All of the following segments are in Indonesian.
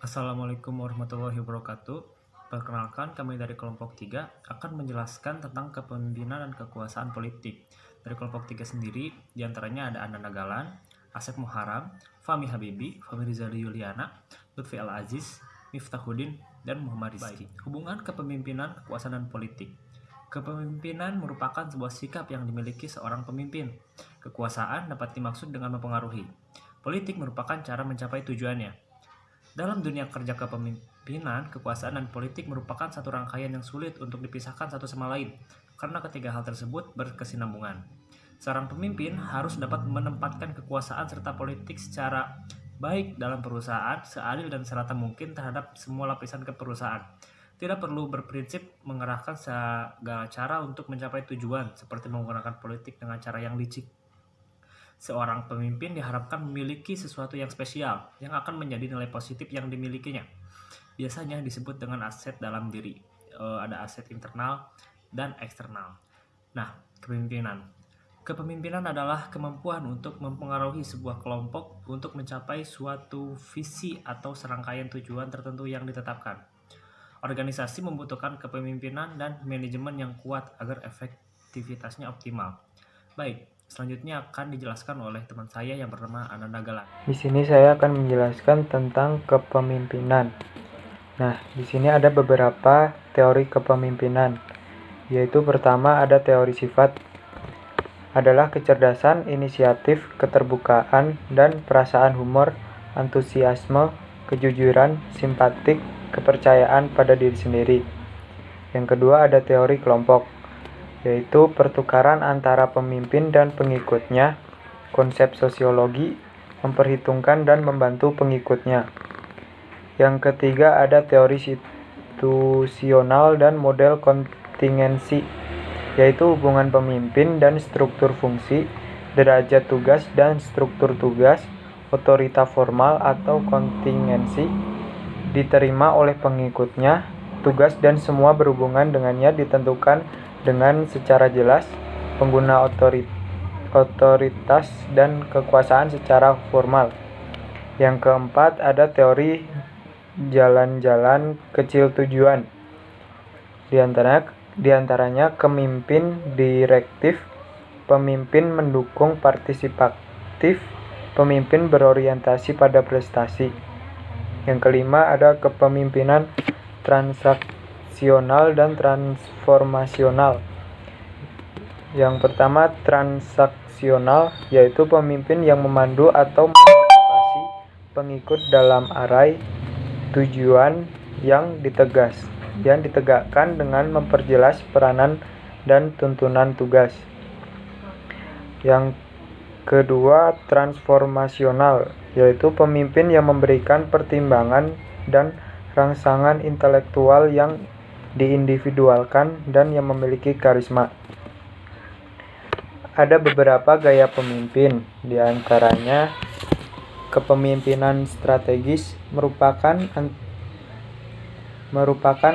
Assalamualaikum warahmatullahi wabarakatuh. Perkenalkan, kami dari kelompok 3 akan menjelaskan tentang kepemimpinan dan kekuasaan politik. Dari kelompok 3 sendiri, diantaranya ada Ananda Galan, Asep Muharam, Fahmi Habibi, Fahmi Rizali Yuliana, Lutfi Al-Aziz, Miftahuddin, dan Muhammad Rizki. Hubungan kepemimpinan, kekuasaan, dan politik. Kepemimpinan merupakan sebuah sikap yang dimiliki seorang pemimpin. Kekuasaan dapat dimaksud dengan mempengaruhi. Politik merupakan cara mencapai tujuannya. Dalam dunia kerja kepemimpinan, kekuasaan dan politik merupakan satu rangkaian yang sulit untuk dipisahkan satu sama lain, karena ketiga hal tersebut berkesinambungan. Seorang pemimpin harus dapat menempatkan kekuasaan serta politik secara baik dalam perusahaan, seadil dan serata mungkin terhadap semua lapisan keperusahaan. Tidak perlu berprinsip mengerahkan segala cara untuk mencapai tujuan, seperti menggunakan politik dengan cara yang licik. Seorang pemimpin diharapkan memiliki sesuatu yang spesial, yang akan menjadi nilai positif yang dimilikinya. Biasanya disebut dengan aset dalam diri. Ada aset internal dan eksternal. Nah, kepemimpinan. Kepemimpinan adalah kemampuan untuk mempengaruhi sebuah kelompok untuk mencapai suatu visi atau serangkaian tujuan tertentu yang ditetapkan. Organisasi membutuhkan kepemimpinan dan manajemen yang kuat agar efektivitasnya optimal. Baik, selanjutnya akan dijelaskan oleh teman saya yang bernama Ananda Galan. Di sini saya akan menjelaskan tentang kepemimpinan. Nah, di sini ada beberapa teori kepemimpinan, yaitu pertama ada teori sifat, adalah kecerdasan, inisiatif, keterbukaan, dan perasaan humor, antusiasme, kejujuran, simpatik, kepercayaan pada diri sendiri. Yang kedua ada teori kelompok, yaitu pertukaran antara pemimpin dan pengikutnya, konsep sosiologi, memperhitungkan dan membantu pengikutnya. Yang ketiga ada teori situasional dan model kontingensi, yaitu hubungan pemimpin dan struktur fungsi, derajat tugas dan struktur tugas, otorita formal atau kontingensi, diterima oleh pengikutnya, tugas dan semua berhubungan dengannya ditentukan dengan secara jelas, pengguna otoritas dan kekuasaan secara formal. Yang keempat ada teori jalan-jalan kecil tujuan. Di antaranya pemimpin direktif, pemimpin mendukung partisipatif, pemimpin berorientasi pada prestasi. Yang kelima ada kepemimpinan transaksional dan transformasional. Yang pertama transaksional, yaitu pemimpin yang memandu atau memotivasi pengikut dalam arai tujuan yang ditegakkan dengan memperjelas peranan dan tuntunan tugas. Yang kedua transformasional, yaitu pemimpin yang memberikan pertimbangan dan rangsangan intelektual yang diindividualkan dan yang memiliki karisma. Ada beberapa gaya pemimpin, di antaranya kepemimpinan strategis merupakan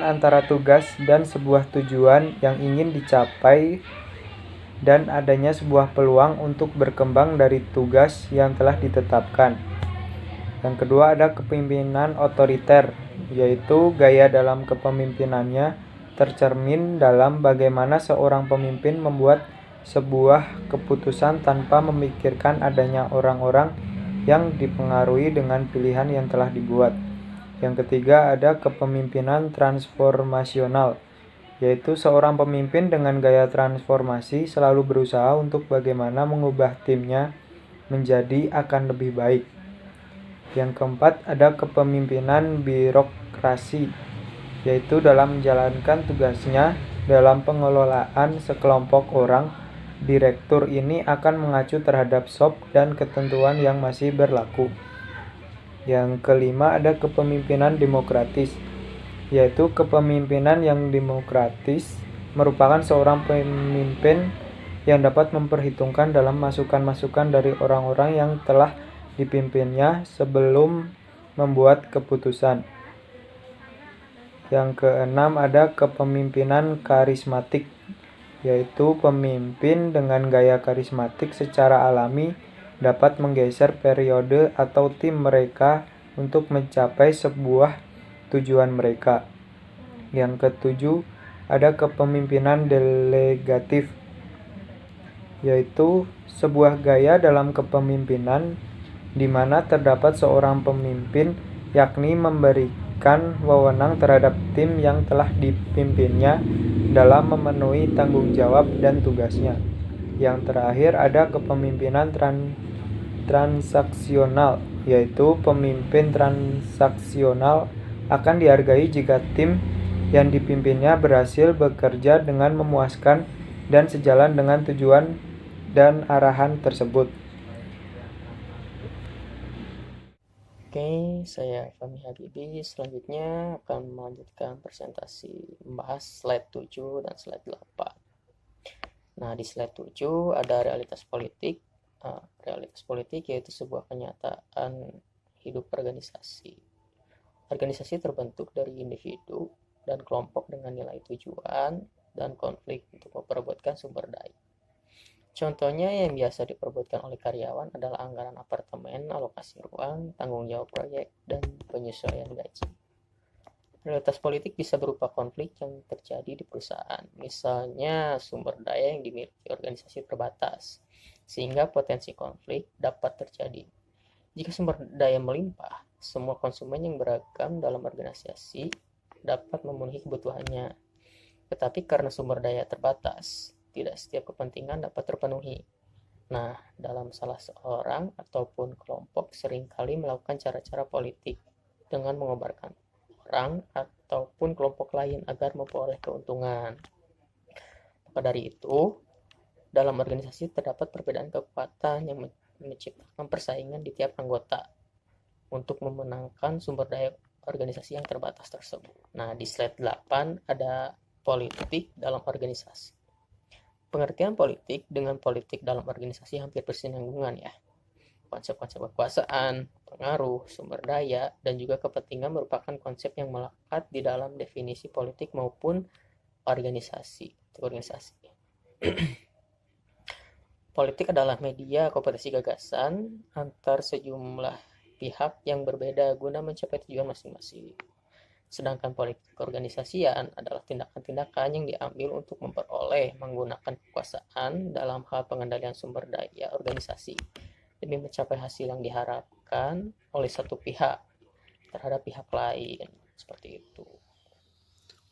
antara tugas dan sebuah tujuan yang ingin dicapai dan adanya sebuah peluang untuk berkembang dari tugas yang telah ditetapkan. Yang kedua ada kepemimpinan otoriter, yaitu gaya dalam kepemimpinannya tercermin dalam bagaimana seorang pemimpin membuat sebuah keputusan tanpa memikirkan adanya orang-orang yang dipengaruhi dengan pilihan yang telah dibuat. Yang ketiga ada kepemimpinan transformasional, yaitu seorang pemimpin dengan gaya transformasi selalu berusaha untuk bagaimana mengubah timnya menjadi akan lebih baik. Yang keempat ada kepemimpinan birokrasi, yaitu dalam menjalankan tugasnya dalam pengelolaan sekelompok orang, direktur ini akan mengacu terhadap SOP dan ketentuan yang masih berlaku. Yang kelima ada kepemimpinan demokratis, yaitu kepemimpinan yang demokratis merupakan seorang pemimpin yang dapat memperhitungkan dalam masukan-masukan dari orang-orang yang telah dipimpinnya sebelum membuat keputusan. Yang keenam ada kepemimpinan karismatik, yaitu pemimpin dengan gaya karismatik secara alami dapat menggeser periode atau tim mereka untuk mencapai sebuah tujuan mereka. Yang ketujuh, ada kepemimpinan delegatif, yaitu sebuah gaya dalam kepemimpinan di mana terdapat seorang pemimpin, yakni memberikan wewenang terhadap tim yang telah dipimpinnya dalam memenuhi tanggung jawab dan tugasnya. Yang terakhir, ada kepemimpinan transaksional, yaitu pemimpin transaksional akan dihargai jika tim yang dipimpinnya berhasil bekerja dengan memuaskan dan sejalan dengan tujuan dan arahan tersebut. Oke, saya Fahmi Habibi. Selanjutnya akan melanjutkan presentasi membahas slide 7 dan slide 8. Nah, di slide 7 ada realitas politik. Realitas politik yaitu sebuah kenyataan hidup organisasi. Organisasi terbentuk dari individu dan kelompok dengan nilai tujuan dan konflik untuk memperebutkan sumber daya. Contohnya yang biasa diperebutkan oleh karyawan adalah anggaran apartemen, alokasi ruang, tanggung jawab proyek, dan penyesuaian gaji. Realitas politik bisa berupa konflik yang terjadi di perusahaan, misalnya sumber daya yang dimiliki organisasi terbatas, sehingga potensi konflik dapat terjadi. Jika sumber daya melimpah, semua konsumen yang beragam dalam organisasi dapat memenuhi kebutuhannya. Tetapi karena sumber daya terbatas, tidak setiap kepentingan dapat terpenuhi. Nah, dalam salah seorang ataupun kelompok seringkali melakukan cara-cara politik dengan mengobarkan orang ataupun kelompok lain agar memperoleh keuntungan. Maka dari itu, dalam organisasi terdapat perbedaan kekuatan yang menciptakan persaingan di tiap anggota untuk memenangkan sumber daya organisasi yang terbatas tersebut. Nah, di slide 8 ada politik dalam organisasi. Pengertian politik dengan politik dalam organisasi hampir bersinambungan ya. Konsep-konsep kekuasaan, pengaruh, sumber daya, dan juga kepentingan merupakan konsep yang melekat di dalam definisi politik maupun organisasi. Politik adalah media kompetisi gagasan antar sejumlah pihak yang berbeda guna mencapai tujuan masing-masing. Sedangkan politik keorganisasian adalah tindakan-tindakan yang diambil untuk memperoleh menggunakan kekuasaan dalam hal pengendalian sumber daya organisasi demi mencapai hasil yang diharapkan oleh satu pihak terhadap pihak lain. Seperti itu.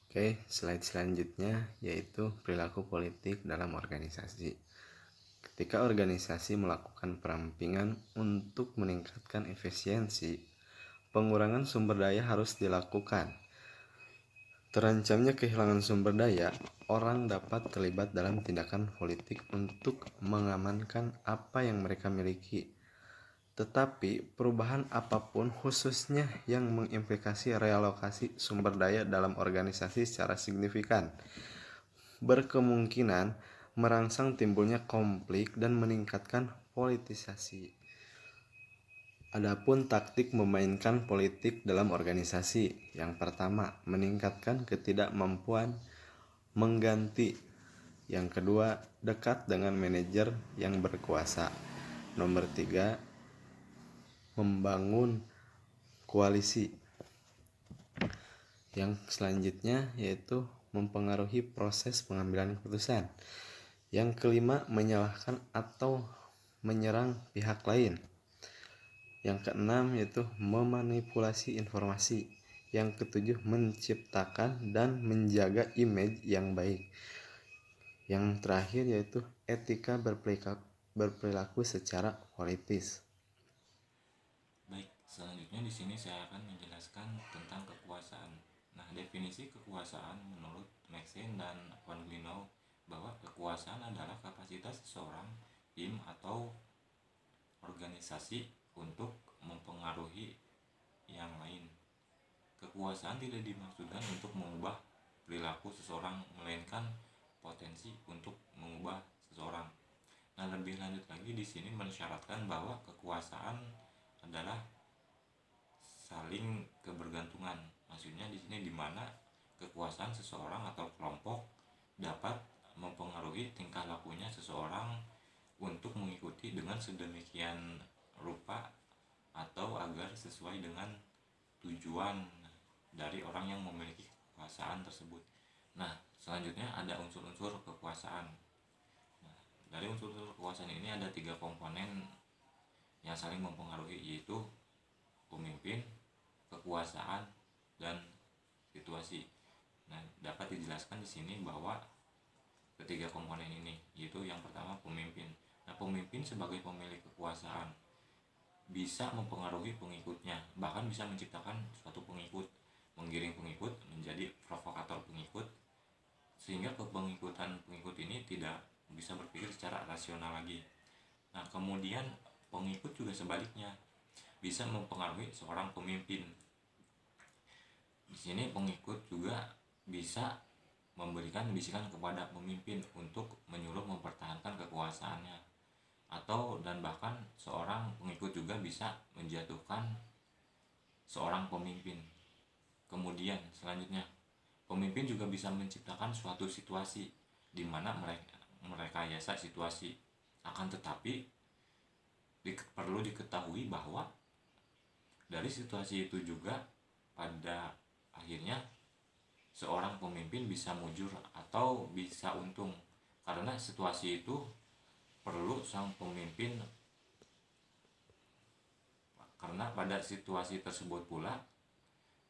Oke, slide selanjutnya yaitu perilaku politik dalam organisasi. Ketika organisasi melakukan perampingan untuk meningkatkan efisiensi, pengurangan sumber daya harus dilakukan. Terancamnya kehilangan sumber daya, orang dapat terlibat dalam tindakan politik untuk mengamankan apa yang mereka miliki. Tetapi perubahan apapun khususnya yang mengimplikasi realokasi sumber daya dalam organisasi secara signifikan berkemungkinan merangsang timbulnya konflik dan meningkatkan politisasi. Adapun taktik memainkan politik dalam organisasi. Yang pertama, meningkatkan ketidakmampuan mengganti. Yang kedua, dekat dengan manajer yang berkuasa. Nomor 3, membangun koalisi. Yang selanjutnya yaitu mempengaruhi proses pengambilan keputusan. Yang kelima, menyalahkan atau menyerang pihak lain. Yang keenam yaitu memanipulasi informasi. Yang ketujuh, menciptakan dan menjaga image yang baik. Yang terakhir yaitu etika berperilaku secara politis. Baik, selanjutnya di sini saya akan menjelaskan tentang kekuasaan. Nah, definisi kekuasaan menurut Maxine dan Van Glinow bahwa kekuasaan adalah kapasitas seseorang, tim atau organisasi untuk mempengaruhi yang lain. Kekuasaan tidak dimaksudkan untuk mengubah perilaku seseorang, melainkan potensi untuk mengubah seseorang. Nah, lebih lanjut lagi di sini mensyaratkan bahwa kekuasaan adalah saling kebergantungan. Maksudnya di sini di mana kekuasaan seseorang atau kelompok dapat mempengaruhi tingkah lakunya seseorang untuk mengikuti dengan sedemikian rupa atau agar sesuai dengan tujuan dari orang yang memiliki kekuasaan tersebut. Nah, selanjutnya ada unsur-unsur kekuasaan. Nah, dari unsur-unsur kekuasaan ini ada 3 komponen yang saling mempengaruhi, yaitu pemimpin, kekuasaan, dan situasi. Nah, dapat dijelaskan di sini bahwa ketiga komponen ini, yaitu yang pertama pemimpin. Nah, pemimpin sebagai pemilik kekuasaan bisa mempengaruhi pengikutnya, bahkan bisa menciptakan suatu pengikut, menggiring pengikut menjadi provokator pengikut, sehingga pengikut ini tidak bisa berpikir secara rasional lagi. Nah, kemudian pengikut juga sebaliknya bisa mempengaruhi seorang pemimpin. Di sini pengikut juga bisa memberikan bisikan kepada pemimpin untuk menyuruh mempertahankan kekuasaannya, atau dan bahkan seorang pengikut juga bisa menjatuhkan seorang pemimpin. Kemudian selanjutnya, pemimpin juga bisa menciptakan suatu situasi di mana merekayasa situasi. Akan tetapi perlu diketahui bahwa dari situasi itu juga pada akhirnya seorang pemimpin bisa mujur atau bisa untung, karena situasi itu perlu sang pemimpin, karena pada situasi tersebut pula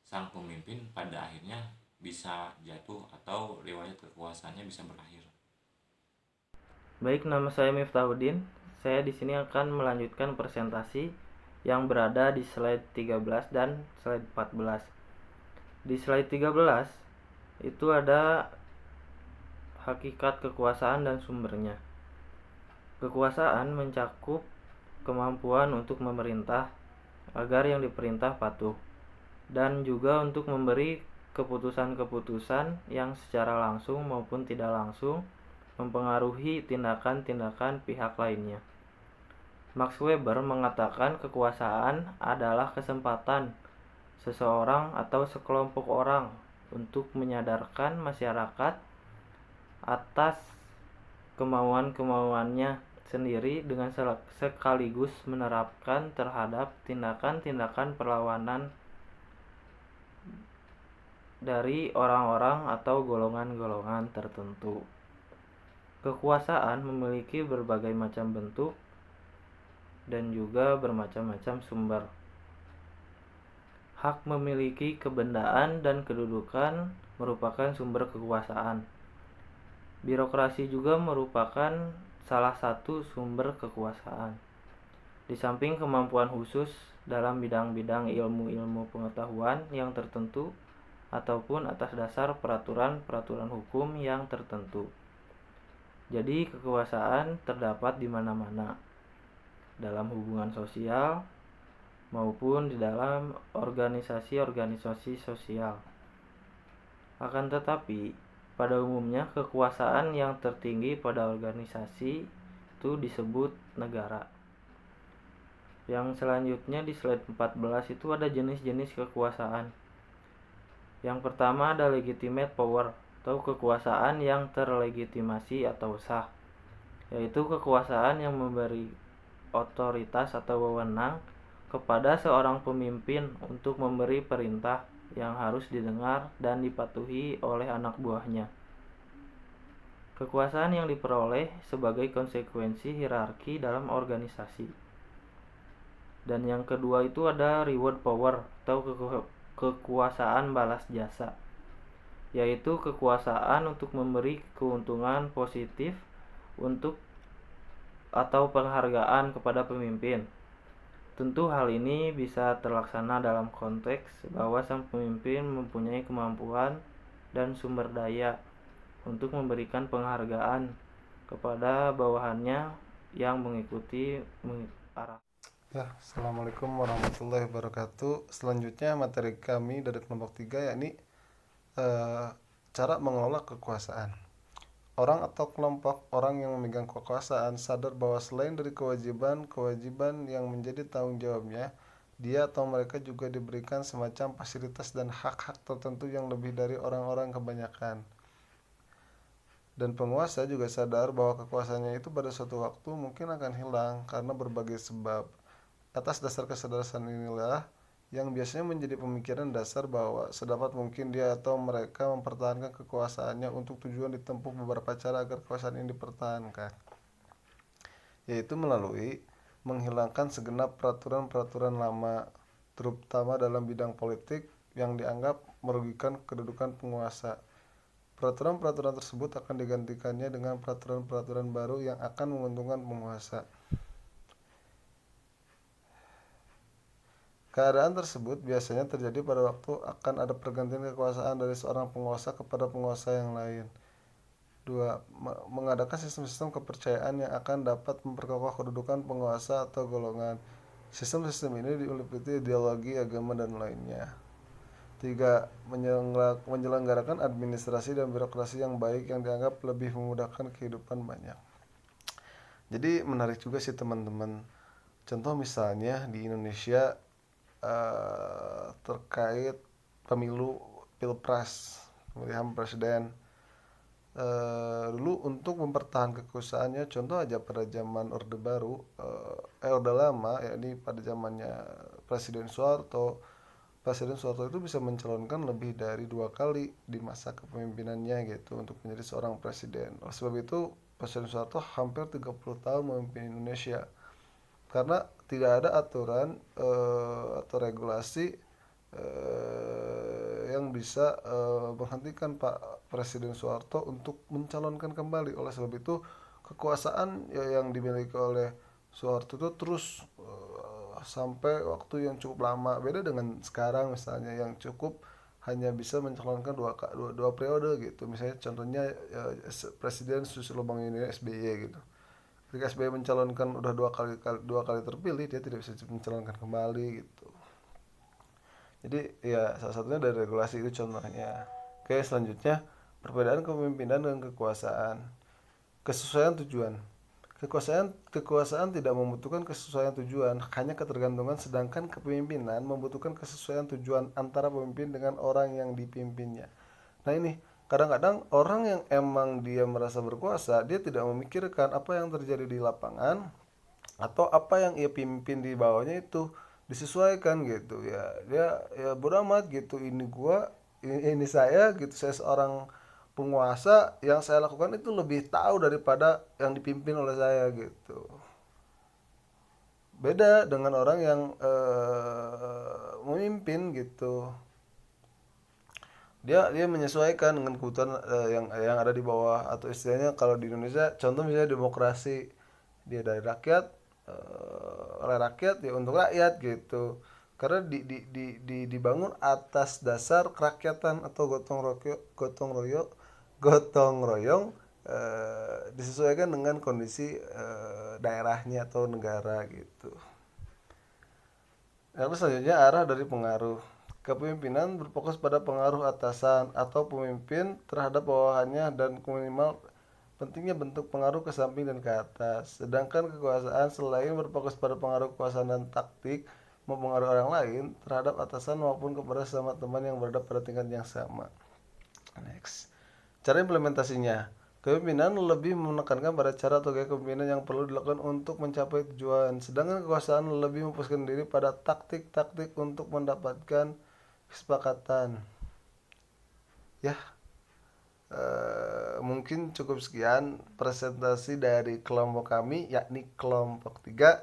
sang pemimpin pada akhirnya bisa jatuh atau riwayat kekuasaannya bisa berakhir. Baik, nama saya Miftahudin. Saya di sini akan melanjutkan presentasi yang berada di slide 13 dan slide 14. Di slide 13 itu ada hakikat kekuasaan dan sumbernya. Kekuasaan mencakup kemampuan untuk memerintah agar yang diperintah patuh, dan juga untuk memberi keputusan-keputusan yang secara langsung maupun tidak langsung mempengaruhi tindakan-tindakan pihak lainnya. Max Weber mengatakan kekuasaan adalah kesempatan seseorang atau sekelompok orang untuk menyadarkan masyarakat atas kemauan-kemauannya sendiri dengan sekaligus menerapkan terhadap tindakan-tindakan perlawanan dari orang-orang atau golongan-golongan tertentu. Kekuasaan memiliki berbagai macam bentuk dan juga bermacam-macam sumber. Hak memiliki kebendaan dan kedudukan merupakan sumber kekuasaan. Birokrasi juga merupakan salah satu sumber kekuasaan. Di samping kemampuan khusus dalam bidang-bidang ilmu-ilmu pengetahuan yang tertentu ataupun atas dasar peraturan-peraturan hukum yang tertentu. Jadi kekuasaan terdapat di mana-mana, dalam hubungan sosial maupun di dalam organisasi-organisasi sosial. Akan tetapi, pada umumnya kekuasaan yang tertinggi pada organisasi itu disebut negara. Yang selanjutnya di slide 14 itu ada jenis-jenis kekuasaan. Yang pertama ada legitimate power atau kekuasaan yang terlegitimasi atau sah, yaitu kekuasaan yang memberi otoritas atau wewenang kepada seorang pemimpin untuk memberi perintah yang harus didengar dan dipatuhi oleh anak buahnya. Kekuasaan yang diperoleh sebagai konsekuensi hierarki dalam organisasi. Dan yang kedua itu ada reward power atau kekuasaan balas jasa, yaitu kekuasaan untuk memberi keuntungan positif untuk atau penghargaan kepada pemimpin. Tentu hal ini bisa terlaksana dalam konteks bahwa sang pemimpin mempunyai kemampuan dan sumber daya untuk memberikan penghargaan kepada bawahannya yang mengikuti arah. Ya, Assalamualaikum warahmatullahi wabarakatuh. Selanjutnya materi kami dari kelompok 3 yakni cara mengelola kekuasaan. Orang atau kelompok orang yang memegang kekuasaan sadar bahwa selain dari kewajiban yang menjadi tanggung jawabnya, dia atau mereka juga diberikan semacam fasilitas dan hak-hak tertentu yang lebih dari orang-orang kebanyakan. Dan penguasa juga sadar bahwa kekuasaannya itu pada suatu waktu mungkin akan hilang karena berbagai sebab. Atas dasar kesadaran inilah yang biasanya menjadi pemikiran dasar bahwa sedapat mungkin dia atau mereka mempertahankan kekuasaannya. Untuk tujuan ditempuh beberapa cara agar kekuasaan ini dipertahankan, yaitu melalui menghilangkan segenap peraturan-peraturan lama, terutama dalam bidang politik yang dianggap merugikan kedudukan penguasa. Peraturan-peraturan tersebut akan digantikannya dengan peraturan-peraturan baru yang akan menguntungkan penguasa. Keadaan tersebut biasanya terjadi pada waktu akan ada pergantian kekuasaan dari seorang penguasa kepada penguasa yang lain. 2. Mengadakan sistem-sistem kepercayaan yang akan dapat memperkokoh kedudukan penguasa atau golongan. Sistem-sistem ini diliputi ideologi, agama, dan lainnya. 3. Menyelenggarakan administrasi dan birokrasi yang baik yang dianggap lebih memudahkan kehidupan banyak. Jadi menarik juga sih teman-teman. Contoh misalnya di Indonesia terkait pemilu pilpres, pemilihan presiden. Dulu untuk mempertahankan kekuasaannya, contoh aja pada zaman Orde Baru, Orde Lama, yakni pada zamannya Presiden Soeharto itu bisa mencalonkan lebih dari 2 kali di masa kepemimpinannya gitu untuk menjadi seorang presiden. Oleh sebab itu Presiden Soeharto hampir 30 tahun memimpin Indonesia karena tidak ada aturan atau regulasi yang bisa menghentikan Pak Presiden Soeharto untuk mencalonkan kembali. Oleh sebab itu kekuasaan yang dimiliki oleh Soeharto itu terus sampai waktu yang cukup lama. Beda dengan sekarang misalnya yang cukup hanya bisa mencalonkan dua periode gitu. Misalnya contohnya Presiden Susilo Bambang Yudhoyono SBY gitu. Ketika SBY mencalonkan udah dua kali terpilih, dia tidak bisa mencalonkan kembali gitu. Jadi ya salah satunya dari regulasi itu contohnya. Oke, selanjutnya perbedaan kepemimpinan dan kekuasaan. Kesesuaian tujuan. Kekuasaan tidak membutuhkan kesesuaian tujuan, hanya ketergantungan, sedangkan kepemimpinan membutuhkan kesesuaian tujuan antara pemimpin dengan orang yang dipimpinnya. Nah ini, kadang-kadang orang yang emang dia merasa berkuasa, dia tidak memikirkan apa yang terjadi di lapangan atau apa yang ia pimpin di bawahnya itu disesuaikan gitu ya. Dia ya bodo amat gitu, ini saya gitu, saya seorang penguasa, yang saya lakukan itu lebih tahu daripada yang dipimpin oleh saya gitu. Beda dengan orang yang memimpin gitu. Dia menyesuaikan dengan kebutuhan yang ada di bawah, atau istilahnya kalau di Indonesia contoh misalnya demokrasi, dia dari rakyat, oleh rakyat ya untuk rakyat gitu. Karena dibangun atas dasar kerakyatan atau gotong royong, disesuaikan dengan kondisi daerahnya atau negara gitu. Lalu selanjutnya arah dari pengaruh. Kepemimpinan berfokus pada pengaruh atasan atau pemimpin terhadap bawahannya dan minimal pentingnya bentuk pengaruh ke samping dan ke atas. Sedangkan kekuasaan selain berfokus pada pengaruh kekuasaan dan taktik mempengaruhi orang lain terhadap atasan maupun kepada sesama teman yang berada pada tingkat yang sama. Next. Cara implementasinya. Kepemimpinan lebih menekankan pada cara atau gaya kepemimpinan yang perlu dilakukan untuk mencapai tujuan, sedangkan kekuasaan lebih memfokuskan diri pada taktik-taktik untuk mendapatkan kesepakatan. Ya, mungkin cukup sekian presentasi dari kelompok kami, yakni kelompok 3.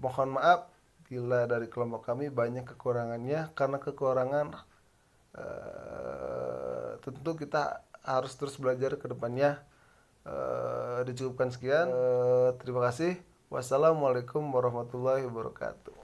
Mohon maaf bila dari kelompok kami banyak kekurangannya, karena kekurangan tentu kita harus terus belajar ke depannya. Dicukupkan sekian. Terima kasih. Wassalamualaikum warahmatullahi wabarakatuh.